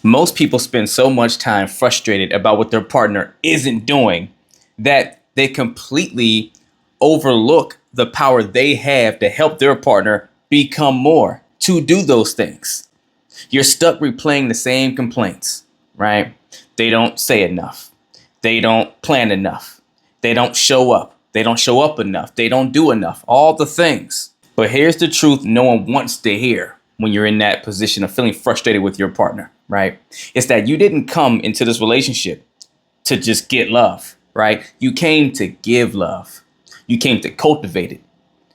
Most people spend so much time frustrated about what their partner isn't doing that they completely overlook the power they have to help their partner become more, to do those things. You're stuck replaying the same complaints, right? They don't say enough. They don't plan enough. They don't show up. They don't show up enough. They don't do enough. All the things. But here's the truth no one wants to hear when you're in that position of feeling frustrated with your partner, right? It's that you didn't come into this relationship to just get love, right? You came to give love. You came to cultivate it.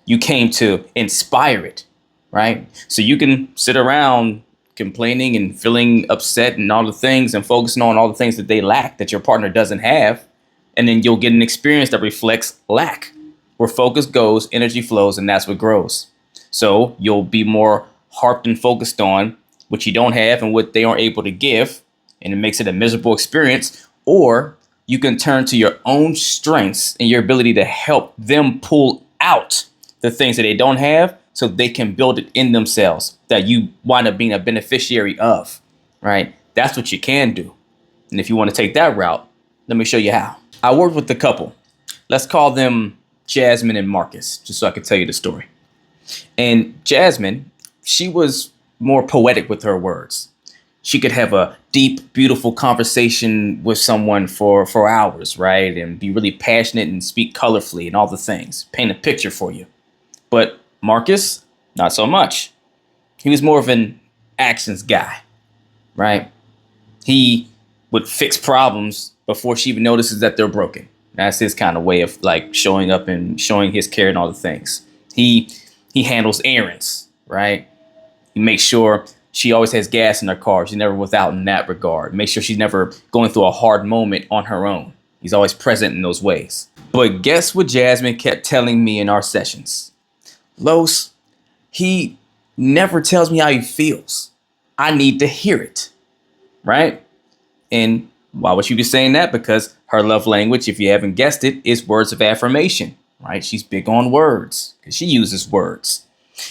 You came to inspire it, right? So you can sit around complaining and feeling upset and all the things and focusing on all the things that they lack that your partner doesn't have. And then you'll get an experience that reflects lack. Where focus goes, energy flows, and that's what grows. So you'll be more harped and focused on what you don't have and what they aren't able to give, and it makes it a miserable experience. Or you can turn to your own strengths and your ability to help them pull out the things that they don't have so they can build it in themselves that you wind up being a beneficiary of, right? That's what you can do. And if you want to take that route, let me show you how. I worked with a couple. Let's call them Jasmine and Marcus, just so I can tell you the story. And Jasmine, she was more poetic with her words. She could have a deep, beautiful conversation with someone for hours, right? And be really passionate and speak colorfully and all the things, paint a picture for you. But Marcus, not so much. He was more of an actions guy, right? He would fix problems before she even notices that they're broken. That's his kind of way of like showing up and showing his care and all the things. He handles errands, right? He makes sure she always has gas in her car. She's never without in that regard. Make sure she's never going through a hard moment on her own. He's always present in those ways. But guess what Jasmine kept telling me in our sessions? Los, he never tells me how he feels. I need to hear it, right? And why would she be saying that? Because her love language, if you haven't guessed it, is words of affirmation, right? She's big on words because she uses words.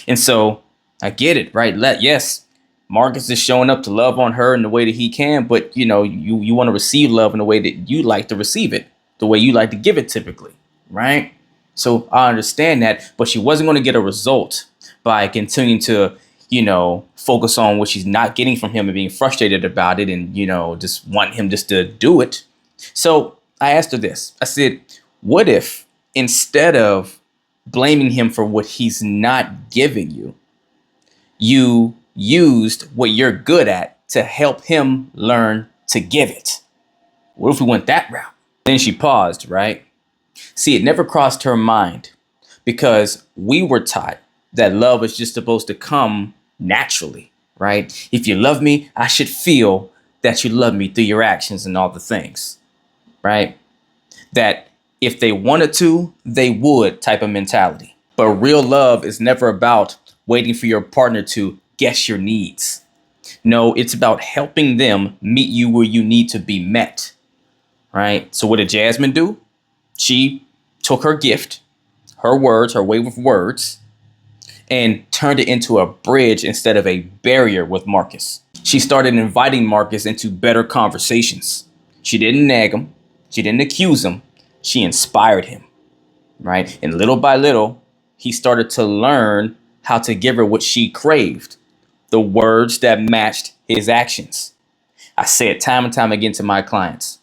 And so I get it, right? Yes, Marcus is showing up to love on her in the way that he can, but you want to receive love in the way that you like to receive it, the way you like to give it typically, right? So I understand that, but she wasn't going to get a result by continuing to, focus on what she's not getting from him and being frustrated about it and, just want him just to do it. So I asked her this. I said, what if instead of blaming him for what he's not giving you, you used what you're good at to help him learn to give it? What if we went that route? Then she paused, right? See, it never crossed her mind because we were taught that love is just supposed to come naturally, right? If you love me, I should feel that you love me through your actions and all the things, right? That if they wanted to, they would type of mentality. But real love is never about waiting for your partner to guess your needs. No, it's about helping them meet you where you need to be met, right? So what did Jasmine do? She took her gift, her words, her way with words, and turned it into a bridge instead of a barrier with Marcus. She started inviting Marcus into better conversations. She didn't nag him. She didn't accuse him. She inspired him, right? And little by little, he started to learn how to give her what she craved, the words that matched his actions. I say it time and time again to my clients.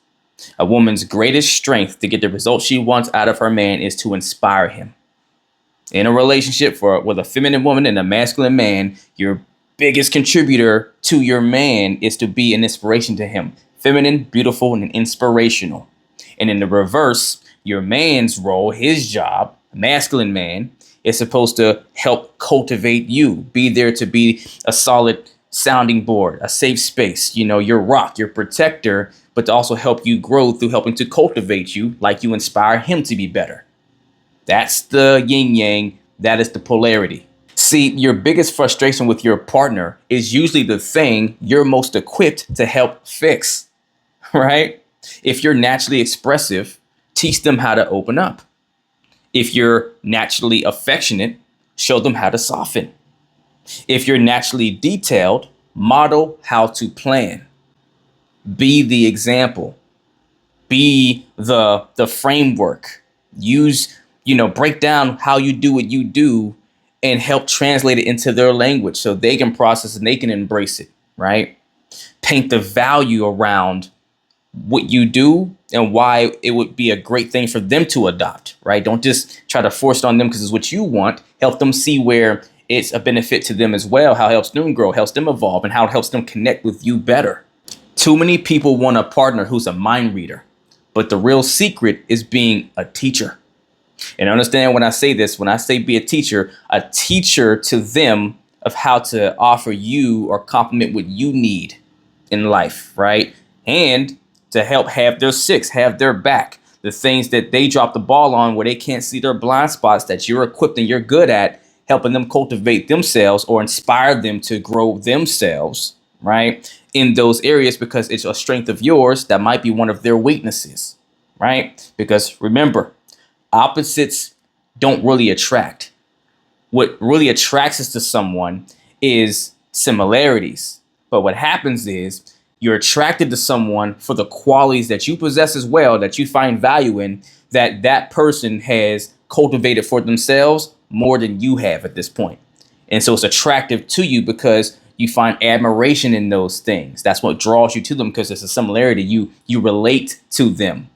A woman's greatest strength to get the results she wants out of her man is to inspire him. In a relationship with a feminine woman and a masculine man, your biggest contributor to your man is to be an inspiration to him. Feminine, beautiful, and inspirational. And in the reverse, your man's role, his job, masculine man, is supposed to help cultivate you. Be there to be a solid sounding board, a safe space, your rock, your protector, but to also help you grow through helping to cultivate you like you inspire him to be better. That's the yin yang. That is the polarity. See, your biggest frustration with your partner is usually the thing you're most equipped to help fix, right? If you're naturally expressive, teach them how to open up. If you're naturally affectionate, show them how to soften. If you're naturally detailed, model how to plan. Be the example. Be the framework. Use, break down how you do what you do and help translate it into their language so they can process and they can embrace it, right? Paint the value around what you do and why it would be a great thing for them to adopt, right? Don't just try to force it on them because it's what you want. Help them see where it's a benefit to them as well, how it helps them grow, helps them evolve, and how it helps them connect with you better. Too many people want a partner who's a mind reader, but the real secret is being a teacher. And understand when I say this, when I say be a teacher to them of how to offer you or complement what you need in life, right? And to help have their six, have their back, the things that they drop the ball on where they can't see their blind spots that you're equipped and you're good at, helping them cultivate themselves or inspire them to grow themselves, right? In those areas because it's a strength of yours that might be one of their weaknesses, right? Because remember, opposites don't really attract. What really attracts us to someone is similarities. But what happens is you're attracted to someone for the qualities that you possess as well, that you find value in, that person has cultivated for themselves more than you have at this point. And so it's attractive to you because you find admiration in those things. That's what draws you to them because it's a similarity. You relate to them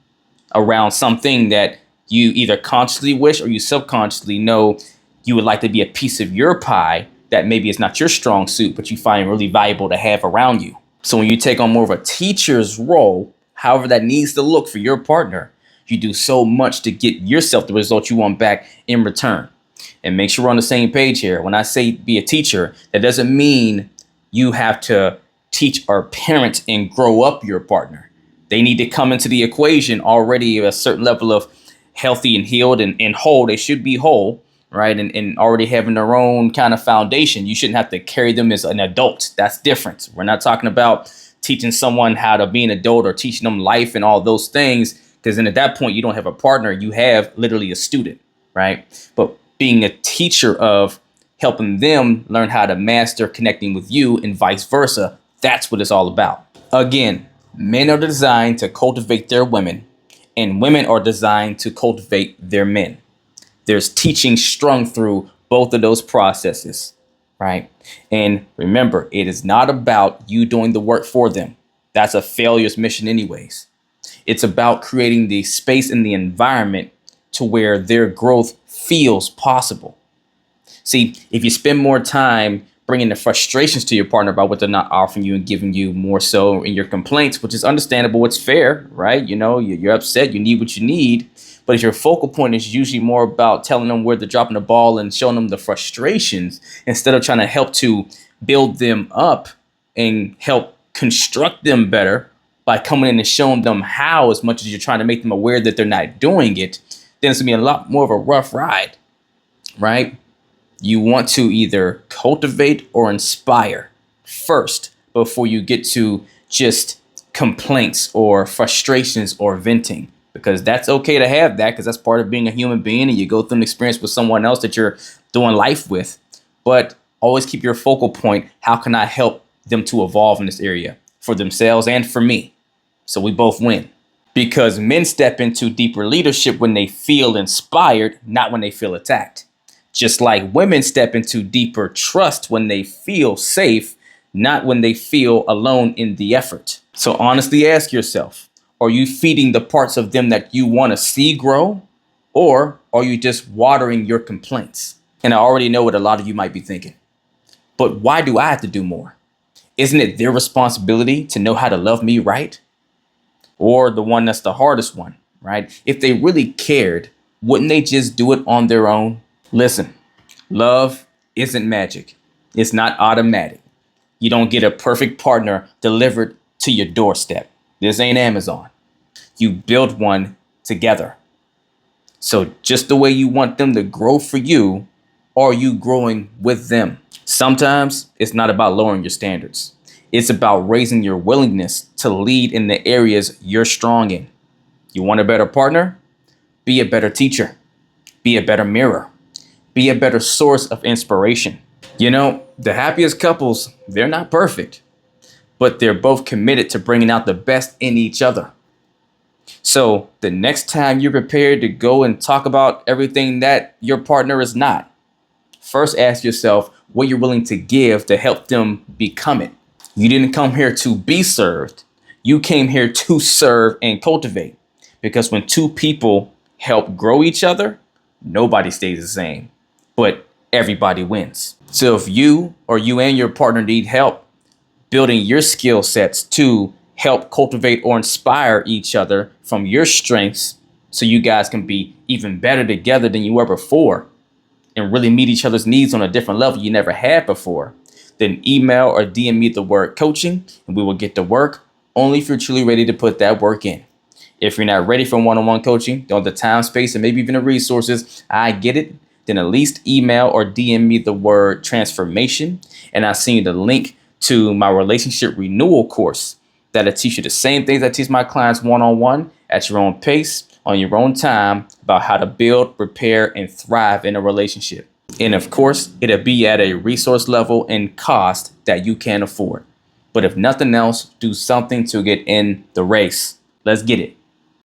around something that you either consciously wish or you subconsciously know you would like to be a piece of your pie that maybe is not your strong suit, but you find really valuable to have around you. So when you take on more of a teacher's role, however that needs to look for your partner, you do so much to get yourself the result you want back in return. And make sure we're on the same page here. When I say be a teacher, that doesn't mean you have to teach or parent and grow up your partner. They need to come into the equation already a certain level of healthy and healed and whole. They should be whole, right? And already having their own kind of foundation. You shouldn't have to carry them as an adult. That's different. We're not talking about teaching someone how to be an adult or teaching them life and all those things, because then at that point, you don't have a partner. You have literally a student, right? But being a teacher of helping them learn how to master connecting with you and vice versa, that's what it's all about. Again, men are designed to cultivate their women, and women are designed to cultivate their men. There's teaching strung through both of those processes, right? And remember, it is not about you doing the work for them. That's a failure's mission anyways. It's about creating the space and the environment to where their growth feels possible. See, if you spend more time bringing the frustrations to your partner about what they're not offering you and giving you more so in your complaints, which is understandable, it's fair, right? You're upset, you need what you need. But if your focal point is usually more about telling them where they're dropping the ball and showing them the frustrations instead of trying to help to build them up and help construct them better by coming in and showing them how, as much as you're trying to make them aware that they're not doing it, then it's gonna be a lot more of a rough ride, right? You want to either cultivate or inspire first before you get to just complaints or frustrations or venting, because that's okay to have that because that's part of being a human being and you go through an experience with someone else that you're doing life with. But always keep your focal point. How can I help them to evolve in this area for themselves and for me? So we both win. Because men step into deeper leadership when they feel inspired, not when they feel attacked. Just like women step into deeper trust when they feel safe, not when they feel alone in the effort. So honestly ask yourself, are you feeding the parts of them that you want to see grow? Or are you just watering your complaints? And I already know what a lot of you might be thinking. But why do I have to do more? Isn't it their responsibility to know how to love me right? Or the one that's the hardest one, right? If they really cared, wouldn't they just do it on their own? Listen, love isn't magic. It's not automatic. You don't get a perfect partner delivered to your doorstep. This ain't Amazon. You build one together. So just the way you want them to grow for you, are you growing with them? Sometimes it's not about lowering your standards. It's about raising your willingness to lead in the areas you're strong in. You want a better partner? Be a better teacher. Be a better mirror. Be a better source of inspiration. The happiest couples, they're not perfect, but they're both committed to bringing out the best in each other. So the next time you're prepared to go and talk about everything that your partner is not, first ask yourself what you're willing to give to help them become it. You didn't come here to be served. You came here to serve and cultivate. Because when two people help grow each other, nobody stays the same, but everybody wins. So if you and your partner need help building your skill sets to help cultivate or inspire each other from your strengths so you guys can be even better together than you were before and really meet each other's needs on a different level you never had before, then email or DM me the word coaching and we will get to work only if you're truly ready to put that work in. If you're not ready for one-on-one coaching, don't have the time, space, and maybe even the resources, I get it. Then at least email or DM me the word transformation and I'll send you the link to my relationship renewal course that'll teach you the same things I teach my clients one-on-one at your own pace, on your own time, about how to build, repair, and thrive in a relationship. And of course, it'll be at a resource level and cost that you can afford. But if nothing else, do something to get in the race. Let's get it.